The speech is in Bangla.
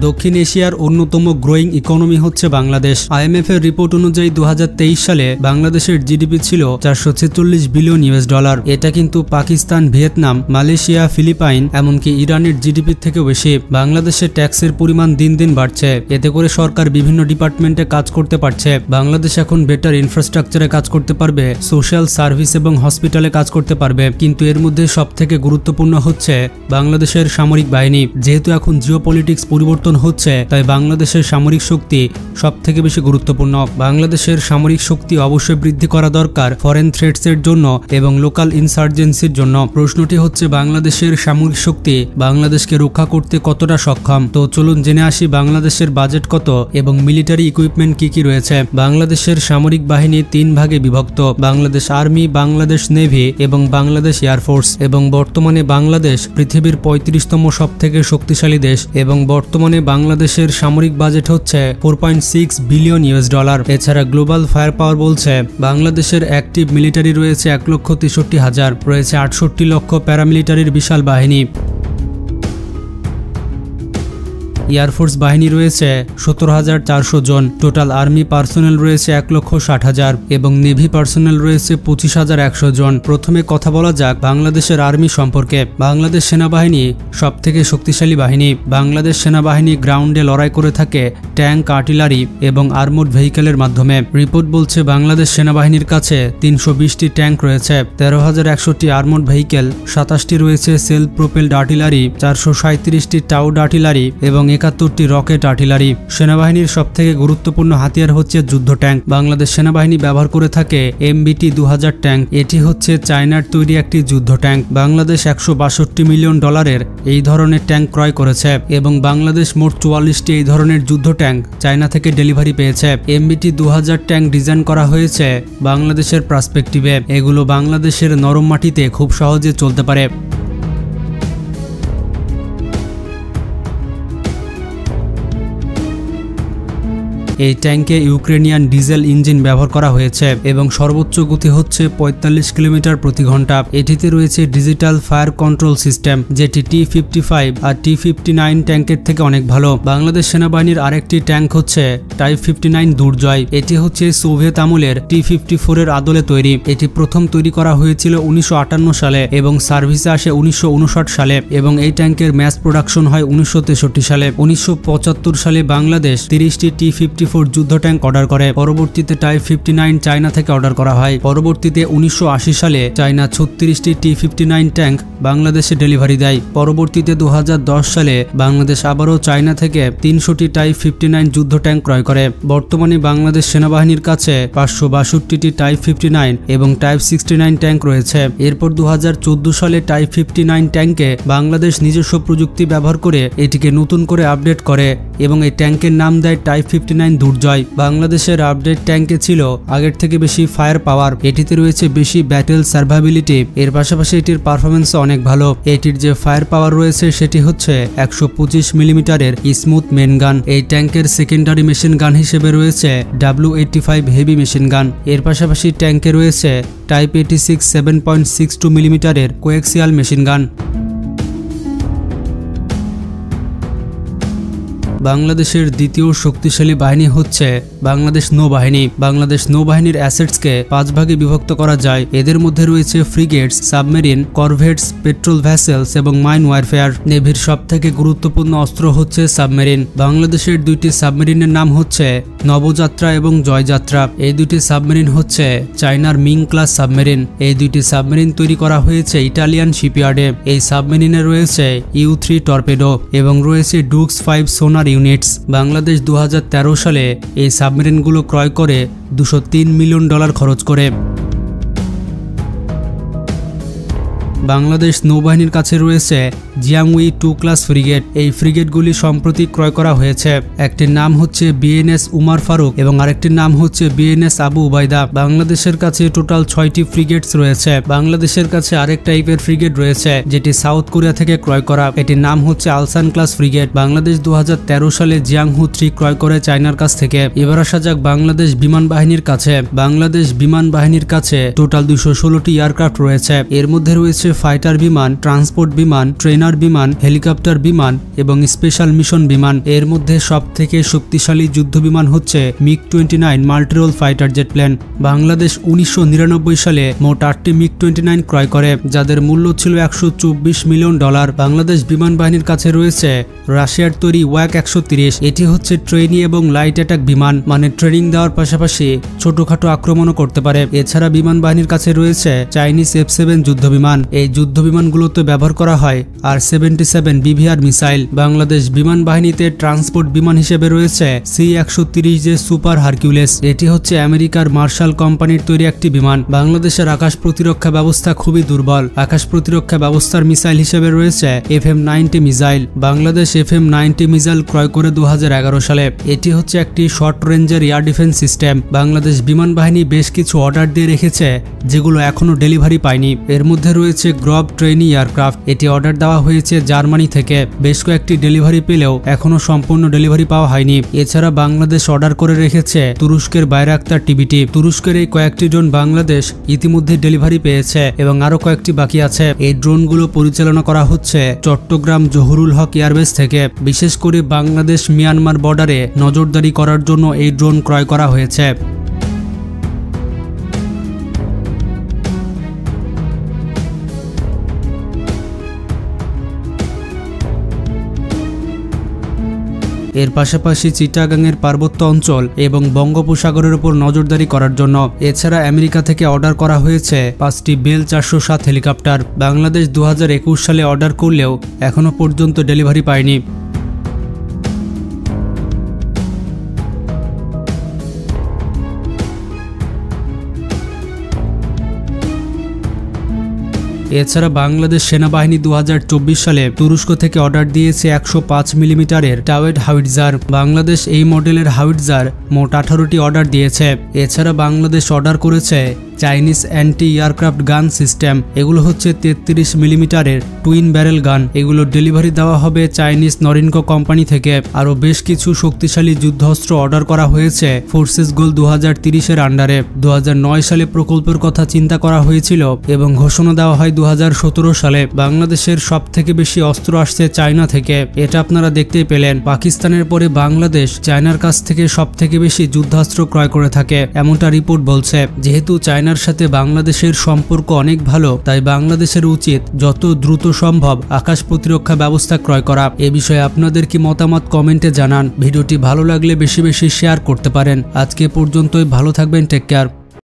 দক্ষিণ এশিয়ার অন্যতম গ্রোয়িং ইকোনমি হচ্ছে বাংলাদেশ। IMF এর রিপোর্ট অনুযায়ী 2023 সালে বাংলাদেশের জিডিপি ছিল $446 বিলিয়ন। এটা কিন্তু পাকিস্তান, ভিয়েতনাম, মালয়েশিয়া, ফিলিপাইন এমনকি ইরানের জিডিপির থেকেও বেশি। বাংলাদেশের ট্যাক্সের পরিমাণ দিন দিন বাড়ছে, এতে করে সরকার বিভিন্ন ডিপার্টমেন্টে কাজ করতে পারছে। বাংলাদেশ এখন বেটার ইনফ্রাস্ট্রাকচারে কাজ করতে পারবে, সোশ্যাল সার্ভিস এবং হসপিটালে কাজ করতে পারবে। কিন্তু এর মধ্যে সবথেকে গুরুত্বপূর্ণ হচ্ছে বাংলাদেশের সামরিক বাহিনী। যেহেতু এখন জিওপলিটিক্স পরিবর্তন হচ্ছে, তাই বাংলাদেশের সামরিক শক্তি সবথেকে বেশি গুরুত্বপূর্ণ। বাংলাদেশের সামরিক শক্তি অবশ্যই বৃদ্ধি করা দরকার ফরেন থ্রেটসের জন্য এবং লোকাল ইনসার্জেন্সির জন্য। প্রশ্নটি হচ্ছে বাংলাদেশের সামরিক শক্তি বাংলাদেশকে রক্ষা করতে কতটা সক্ষম। তো চলুন জেনে আসি বাংলাদেশের বাজেট কত এবং মিলিটারি ইকুইপমেন্ট কি কি রয়েছে। বাংলাদেশের সামরিক বাহিনী 3 ভাগে বিভক্ত: বাংলাদেশ আর্মি, বাংলাদেশ নেভি এবং বাংলাদেশ এয়ারফোর্স। এবং বর্তমানে বাংলাদেশ পৃথিবীর 35তম সবথেকে শক্তিশালী দেশ এবং বর্তমানে বাংলাদেশের সামরিক বাজেট হচ্ছে $4.6 বিলিয়ন। এছাড়া গ্লোবাল ফায়ার পাওয়ার বলছে বাংলাদেশের অ্যাক্টিভ মিলিটারি রয়েছে 1,63,000, রয়েছে 68 লক্ষ প্যারামিলিটারির বিশাল বাহিনী। এয়ারফোর্স বাহিনী রয়েছে 17,400 জন, টোটাল আর্মি পার্সোনেল রয়েছে 1,60,000 এবং নেভি পার্সোনেল রয়েছে 25,100 জন। প্রথমে কথা বলা যাক বাংলাদেশের আর্মি সম্পর্কে। বাংলাদেশ সেনাবাহিনী সবথেকে শক্তিশালী বাহিনী। বাংলাদেশ সেনাবাহিনী গ্রাউন্ডে লড়াই করে থাকে ট্যাঙ্ক, আর্টিলারি এবং আর্মড ভেহিকেলের মাধ্যমে। রিপোর্ট বলছে বাংলাদেশ সেনাবাহিনীর কাছে 320টি ট্যাঙ্ক রয়েছে, 13,100টি আর্মড ভেহিকেল, 27টি রয়েছে সেলফ প্রোপেলড আর্টিলারি, 437টি টাউড আর্টিলারি এবং 71টি রকেট আর্টিলারি। সেনাবাহিনীর সবথেকে গুরুত্বপূর্ণ হাতিয়ার হচ্ছে যুদ্ধ ট্যাঙ্ক। বাংলাদেশ সেনাবাহিনী ব্যবহার করে থাকে MBT-2000 ট্যাঙ্ক। এটি হচ্ছে চায়নার তৈরি একটি যুদ্ধ ট্যাঙ্ক। বাংলাদেশ $162 মিলিয়ন এই ধরনের ট্যাঙ্ক ক্রয় করেছে এবং বাংলাদেশ মোট 44টি এই ধরনের যুদ্ধ ট্যাঙ্ক চায়না থেকে ডেলিভারি পেয়েছে। MBT-2000 ট্যাঙ্ক ডিজাইন করা হয়েছে বাংলাদেশের পার্সপেক্টিভে। এগুলো বাংলাদেশের নরম মাটিতে খুব সহজে চলতে পারে। এই ট্যাঙ্কে ইউক্রেনিয়ান ডিজেল ইঞ্জিন ব্যবহার করা হয়েছে এবং সর্বোচ্চ গতি হচ্ছে 45 কিলোমিটার প্রতি ঘন্টা। এটিতে রয়েছে ডিজিটাল ফায়ার কন্ট্রোল সিস্টেম, যেটি T-55 আর T-59 ট্যাঙ্কের থেকে অনেক ভালো। বাংলাদেশ সেনাবাহিনীর আরেকটি ট্যাঙ্ক হচ্ছে টাইপ 59 দুর্জয়। এটি হচ্ছে সোভিয়েত আমলের T-54 এর আদলে তৈরি। এটি প্রথম তৈরি করা হয়েছিল 1958 সালে এবং সার্ভিসে আসে 1959 সালে এবং এই ট্যাঙ্কের ম্যাস প্রোডাকশন হয় 1963 সালে। 1975 সালে বাংলাদেশ 30টি T-54 যুদ্ধ ট্যাঙ্ক অর্ডার করে। পরবর্তীতে টাইপ 59 চায়না থেকে অর্ডার করা হয়। পরবর্তীতে 1980 সালে চায়না 36টি T-59 ট্যাঙ্ক বাংলাদেশে ডেলিভারি দেয়। পরবর্তীতে 2010 সালে বাংলাদেশ আবারও চায়না থেকে 300টি টাইপ 59 যুদ্ধ ট্যাঙ্ক ক্রয় করে। বর্তমানে বাংলাদেশ সেনাবাহিনীর কাছে 562টি টাইপ 59 এবং টাইপ 69 ট্যাঙ্ক রয়েছে। এরপর 2014 সালে টাইপ 59 ট্যাঙ্কে বাংলাদেশ নিজস্ব প্রযুক্তি ব্যবহার করে এটিকে নতুন করে আপডেট করে এবং এই ট্যাঙ্কের নাম দেয় টাইপ 59 দুর্জয়। বাংলাদেশের আপডেট ট্যাঙ্কে ছিল আগের থেকে বেশি ফায়ার পাওয়ার, এটিতে রয়েছে বেশি ব্যাটেল সার্ভাইবিলিটি, এর পাশাপাশি এটির পারফরমেন্স অনেক ভালো। এটির যে ফায়ার পাওয়ার রয়েছে সেটি হচ্ছে 125 মিলিমিটারের স্মুথ মেন গান। এই ট্যাঙ্কের সেকেন্ডারি মেশিন গান হিসেবে রয়েছে W85 হেভি মেশিন গান। এর পাশাপাশি ট্যাঙ্কে রয়েছে টাইপ 86 7.62 মিলিমিটারের কোয়েক্সিয়াল মেশিন গান। বাংলাদেশের দ্বিতীয় শক্তিশালী বাহিনী হচ্ছে বাংলাদেশ নৌবাহিনী। বাংলাদেশ নৌবাহিনীর অ্যাসেটসকে 5 ভাগে বিভক্ত করা যায়। এদের মধ্যে রয়েছে ফ্রিগেটস, সাবমেরিন, করভেটস, পেট্রোল ভ্যাসেলস এবং মাইন ওয়ারফেয়ার। নেভির সবথেকে গুরুত্বপূর্ণ অস্ত্র হচ্ছে সাবমেরিন। বাংলাদেশের 2টি সাবমেরিনের নাম হচ্ছে নবযাত্রা এবং জয়যাত্রা। এই 2টি সাবমেরিন হচ্ছে চায়নার মিং ক্লাস সাবমেরিন। এই 2টি সাবমেরিন তৈরি করা হয়েছে ইটালিয়ান শিপইয়ার্ডে। এই সাবমেরিনে রয়েছে U-3 টর্পেডো এবং রয়েছে ডুক্স 5 সোনার ইউনিটস। বাংলাদেশ 2013 সালে এই সাবমেরিনগুলো ক্রয় করে $203 মিলিয়ন খরচ করে। বাংলাদেশ নৌবাহিনীর কাছে রয়েছে জিয়াংউই 2 ক্লাস ফ্রিগেট। এই ফ্রিগেটগুলি সম্প্রতি ক্রয় করা হয়েছে। একটির নাম হচ্ছে বিএনএস উমার ফারুক এবং আরেকটির নাম হচ্ছে বিএনএস আবু উবাইদা। বাংলাদেশের কাছে টোটাল 6টি ফ্রিগেটস রয়েছে। বাংলাদেশের কাছে আরেক টাইপের ফ্রিগেট রয়েছে যেটি সাউথ কোরিয়া থেকে ক্রয় করা। এটির নাম হচ্ছে আলসান ক্লাস ফ্রিগেট। বাংলাদেশ 2013 সালে জিয়াংহু 3 ক্রয় করে চায়নার কাছ থেকে। এবার আসা যাক বাংলাদেশ বিমান বাহিনীর কাছে। বাংলাদেশ বিমান বাহিনীর কাছে টোটাল 216টি এয়ারক্রাফট রয়েছে। এর মধ্যে রয়েছে ফাইটার বিমান, ট্রান্সপোর্ট বিমান, ট্রেন ফাইনার বিমান, হেলিকপ্টার বিমান এবং স্পেশাল মিশন বিমান। এর মধ্যে সবথেকে শক্তিশালী যুদ্ধ বিমান হচ্ছে MiG-29 multirole fighter jet plane. Bangladesh 1999 সালে মোট 8টি MiG-29 ক্রয় করে, যাদের মূল্য ছিল $124 মিলিয়ন। বাংলাদেশ বিমান বাহিনীর কাছে রয়েছে রাশিয়ার তৈরি WAC-130। এটি হচ্ছে ট্রেনি এবং লাইট অ্যাটাক বিমান, মানে ট্রেনিং দেওয়ার পাশাপাশি ছোটখাটো আক্রমণও করতে পারে। এছাড়া বিমান বাহিনীর কাছে রয়েছে চাইনিজ F-7 যুদ্ধ বিমান। এই যুদ্ধ বিমানগুলোতে ব্যবহার করা হয় R-77 BVR মিসাইল। বাংলাদেশ বিমান বাহিনীতে ট্রান্সপোর্ট বিমান হিসেবে রয়েছে C-130J সুপার হারকিউলেস। এটি হচ্ছে আমেরিকার মার্শাল কোম্পানির তৈরি একটি বিমান। বাংলাদেশের আকাশ প্রতিরক্ষা ব্যবস্থা খুবই দুর্বল। আকাশ প্রতিরক্ষা ব্যবস্থার মিসাইল হিসেবে রয়েছে FM-90 missile. Bangladesh FM-90 missile ক্রয় করে 2011 সালে। এটি হচ্ছে একটি শর্ট রেঞ্জের এয়ার ডিফেন্স সিস্টেম। বাংলাদেশ বিমান বাহিনী বেশ কিছু অর্ডার দিয়ে রেখেছে, যেগুলো এখনো ডেলিভারি পায়নি। এর মধ্যে রয়েছে গ্রব ট্রেনি এয়ারক্রাফট। এটি অর্ডার দেওয়া হয়েছে জার্মানি থেকে। বেশ কয়েকটি ডেলিভারি পেলেও এখনো সম্পূর্ণ ডেলিভারি পাওয়া হয়নি। এছাড়া বাংলাদেশ অর্ডার করে রেখেছে তুরস্কের বাইরাক্তার TBT। তুরস্কের এই কয়েকটি ড্রোন বাংলাদেশ ইতিমধ্যে ডেলিভারি পেয়েছে এবং আরো কয়েকটি বাকি আছে। এই ড্রোনগুলো পরিচালনা করা হচ্ছে চট্টগ্রাম জহুরুল হক এয়ারবেস থেকে। বিশেষ করে বাংলাদেশ মিয়ানমার বর্ডারে নজরদারি করার জন্য এই ড্রোন ক্রয় করা হয়েছে। এর পাশাপাশি চিটাগাংয়ের পার্বত্য অঞ্চল এবং বঙ্গোপসাগরের উপর নজরদারি করার জন্য। এছাড়া আমেরিকা থেকে অর্ডার করা হয়েছে 5টি বেল 407 হেলিকপ্টার। বাংলাদেশ 2021 সালে অর্ডার করলেও এখনো পর্যন্ত ডেলিভারি পায়নি। এছাড়া বাংলাদেশ সেনাবাহিনী 2024 সালে তুরস্ক থেকে অর্ডার দিয়েছে 105 মিলিমিটারের টাওয়েড হাউইটজার। বাংলাদেশ এই মডেলের হাউইটজার মোট 18টি অর্ডার দিয়েছে। এছাড়া বাংলাদেশ অর্ডার করেছে চাইনিজ অ্যান্টি এয়ারক্রাফট গান সিস্টেম। এগুলো হচ্ছে 33 মিলিমিটারের টুইন ব্যারেল গান। এগুলো ডেলিভারি দেওয়া হবে চাইনিজ নরিনকো কোম্পানি থেকে। আরও বেশ কিছু শক্তিশালী যুদ্ধাস্ত্র অর্ডার করা হয়েছে ফোর্সেস গোল 2030-এর আন্ডারে। 2009 সালে প্রকল্পের কথা চিন্তা করা হয়েছিল এবং ঘোষণা দেওয়া হয় 2017 সালে। বাংলাদেশের সবথেকে বেশি অস্ত্র আসছে চায়না থেকে। এটা আপনারা দেখতেই পেলেন। পাকিস্তানের পরে বাংলাদেশ চায়নার কাছ থেকে সবথেকে বেশি যুদ্ধাস্ত্র ক্রয় করে থাকে, এমনটা রিপোর্ট বলছে। যেহেতু চায়নার সাথে বাংলাদেশের সম্পর্ক অনেক ভালো, তাই বাংলাদেশের উচিত যত দ্রুত সম্ভব আকাশ প্রতিরক্ষা ব্যবস্থা ক্রয় করা। এ বিষয়ে আপনাদের কি মতামত কমেন্টে জানান। ভিডিওটি ভালো লাগলে বেশি বেশি শেয়ার করতে পারেন। আজকে পর্যন্তই, ভালো থাকবেন, টেক কেয়ার।